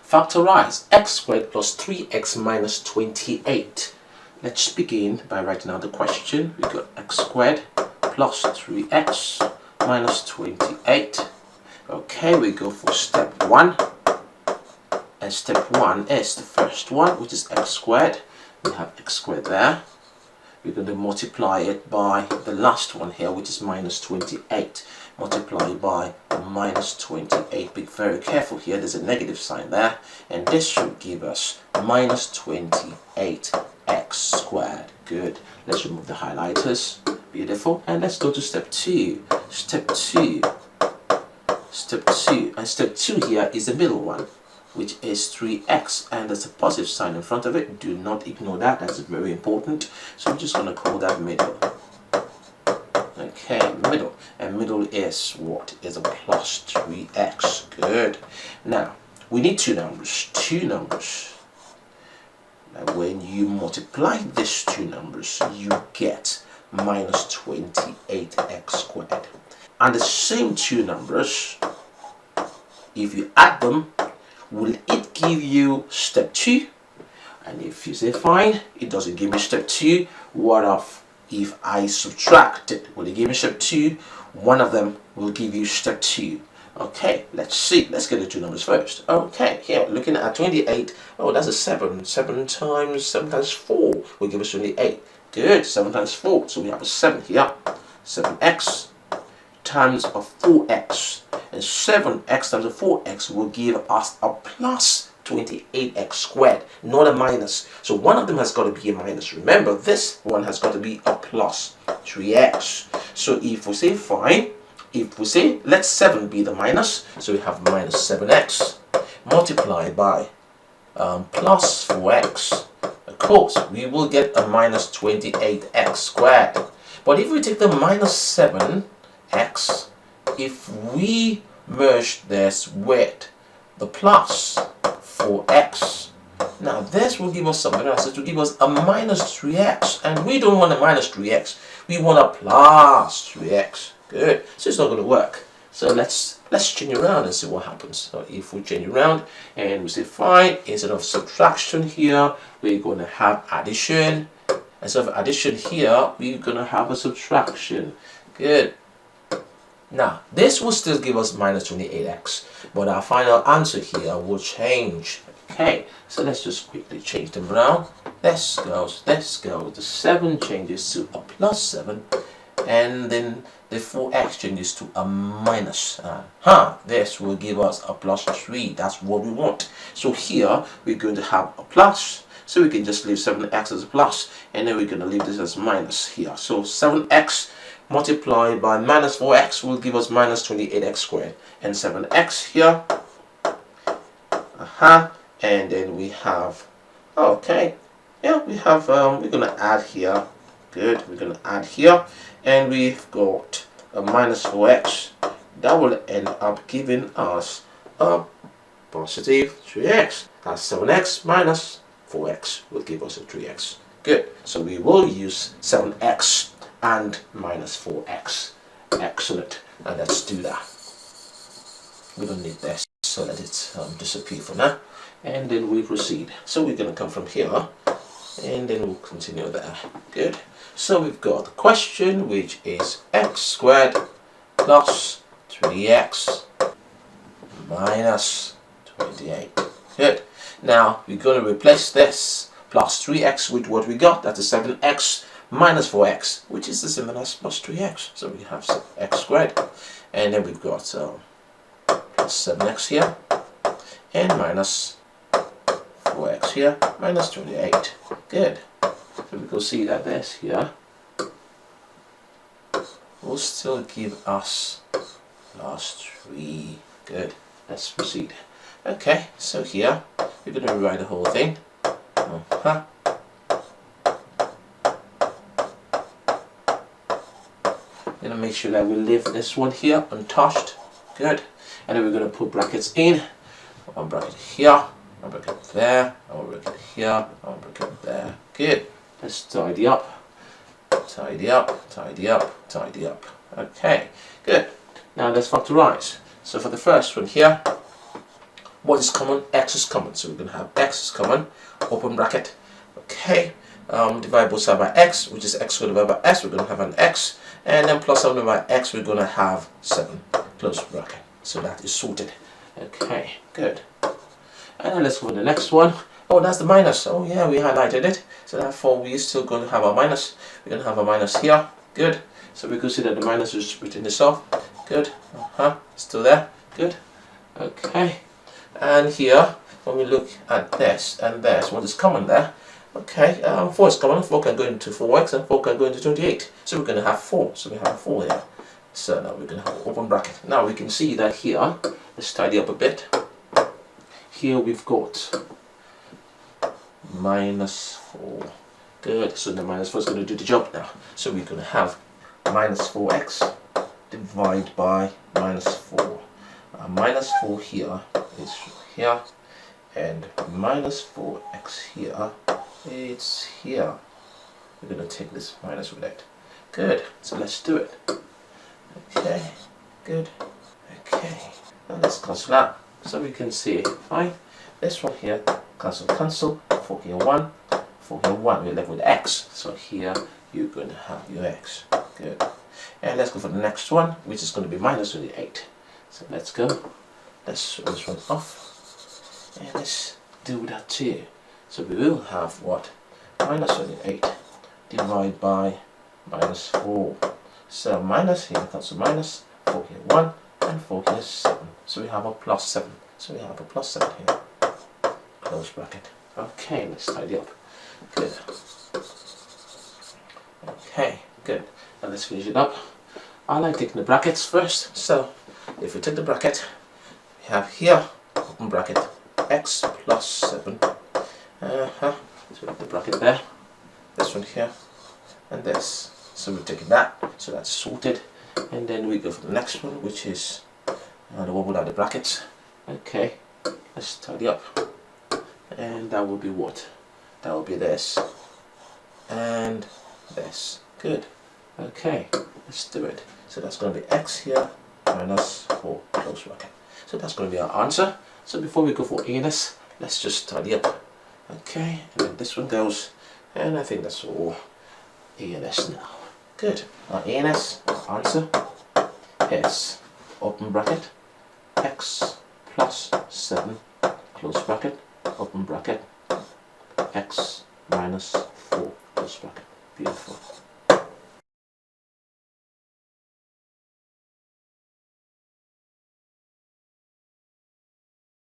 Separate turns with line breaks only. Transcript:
Factorize x squared plus 3x minus 28. Let's begin by writing out the question. We got x squared plus 3x minus 28. Okay, we go for step 1. And step 1 is the first one, which is x squared. We have x squared there. We're going to multiply it by the last one here, which is minus 28. Multiply by minus 28. Be very careful here, there's a negative sign there. And this should give us minus 28x squared. Good. Let's remove the highlighters. Beautiful. And let's go to step 2. Step 2. And step 2 here is the middle one, which is 3x, and there's a positive sign in front of it. Do not ignore that, that's very important. So I'm just going to call that middle. Okay, middle. And middle is what? Is a plus 3x. Good. Now, we need two numbers. Now, when you multiply these two numbers, you get minus 28x squared. And the same two numbers, if you add them, will it give you step 2? And if you say fine, it doesn't give me step 2, what if I subtract it? Will it give me step 2? One of them will give you step 2. Okay, let's see. Let's get the two numbers first. Okay, here looking at 28. Oh, that's a 7. 7 times 4 will give us 28. Good. 7 times 4. So we have a 7 here. 7x times a 4x. And 7x times a 4x will give us a plus 28x squared, not a minus. So one of them has got to be a minus. Remember, this one has got to be a plus 3x. So if we say fine, if we say let 7 be the minus, so we have minus 7x multiplied by plus 4x. Of course, we will get a minus 28x squared. But if we take the minus 7x, if we merge this with the plus 4x, now this will give us something else. It will give us a minus 3x, and we don't want a minus 3x, we want a plus 3x. Good. So it's not going to work. So let's change around and see what happens. So if we change around and we say fine, instead of subtraction here, we're going to have addition. Instead of addition here, we're going to have a subtraction. Good. Now, this will still give us minus 28x, but our final answer here will change. Okay, so let's just quickly change them around. This goes. The 7 changes to a plus 7, and then the 4x changes to a minus. This will give us a plus 3. That's what we want. So here, we're going to have a plus. So we can just leave 7x as a plus, and then we're going to leave this as minus here. So 7x multiplied by minus 4x will give us minus 28x squared, and 7x here. And then we have, okay, yeah, we have, we're going to add here. Good, we're going to add here, and we've got a minus 4x. That will end up giving us a positive 3x. That's 7x minus 4x will give us a 3x. Good, so we will use 7x and minus 4x. Excellent. Now let's do that. We don't need this, so let it disappear for now. And then we proceed. So we're going to come from here, and then we'll continue there. Good. So we've got the question, which is x squared plus 3x minus 28. Good. Now we're going to replace this plus 3x with what we got. That's a 7x minus 4x, which is the same as plus 3x. So we have x squared, and then we've got plus 7x here, and minus 4x here, minus 28. Good. So we can see that this here will still give us plus 3. Good. Let's proceed. Okay, so here we're going to rewrite the whole thing. Going to make sure that we leave this one here untouched. Good. And then we're going to put brackets in. One bracket here, one bracket there, one bracket here, one bracket there. Good. Let's tidy up. Tidy up, tidy up, tidy up. Okay, good. Now let's factorize. So for the first one here, What is common? X is common. So we're going to have x is common, open bracket. Okay, divide both sides by x, which is x squared divided by s. We're going to have an x. And then plus 7 by x, we're going to have 7, close bracket. So that is sorted. Okay, good. And then let's go to the next one. Oh, that's the minus. Oh yeah, we highlighted it. So therefore, we're still going to have a minus. We're going to have a minus here. Good. So we could see that the minus is written this off. Good. Still there. Good. Okay. And here, when we look at this and this, what is common there? Okay, 4 is common. 4 can go into 4x and 4 can go into 28. So we're going to have 4. So we have 4 here. So now we're going to have an open bracket. Now we can see that here, let's tidy up a bit. Here we've got minus 4. Good. So the minus 4 is going to do the job now. So we're going to have minus 4x divided by minus 4. Minus 4 here is here, and minus 4x here, it's here. We're going to take this minus with it. Good. So let's do it. Okay. Good. Okay. Now let's cancel that. So we can see, fine. This one here, cancel, cancel. 4 here 1, 4 here 1. We're left with x. So here you're going to have your x. Good. And let's go for the next one, which is going to be minus 28. So let's go. Let's throw this one off. And let's do that too. So we will have what? Minus 28 divided by minus 4. So minus here, cancel minus. 4 here 1, and 4 here 7. So we have a plus 7. So we have a plus 7 here. Close bracket. Okay, let's tidy up. Good. Okay, good. Now let's finish it up. I like taking the brackets first. So if we take the bracket, we have here, open bracket, x plus 7. So we have the bracket there, this one here, and this. So we've taken that, so that's sorted. And then we go for the next one, which is the one without the brackets. Okay, let's tidy up. And that will be what? That will be this. And this. Good. Okay, let's do it. So that's going to be x here minus 4 close bracket. So that's going to be our answer. So before we go for ANS, let's just tidy up. Okay, and then this one goes, and I think that's all ANS now. Good. Our ANS, our answer is open bracket x plus 7 close bracket, open bracket, x minus 4 close bracket. Beautiful.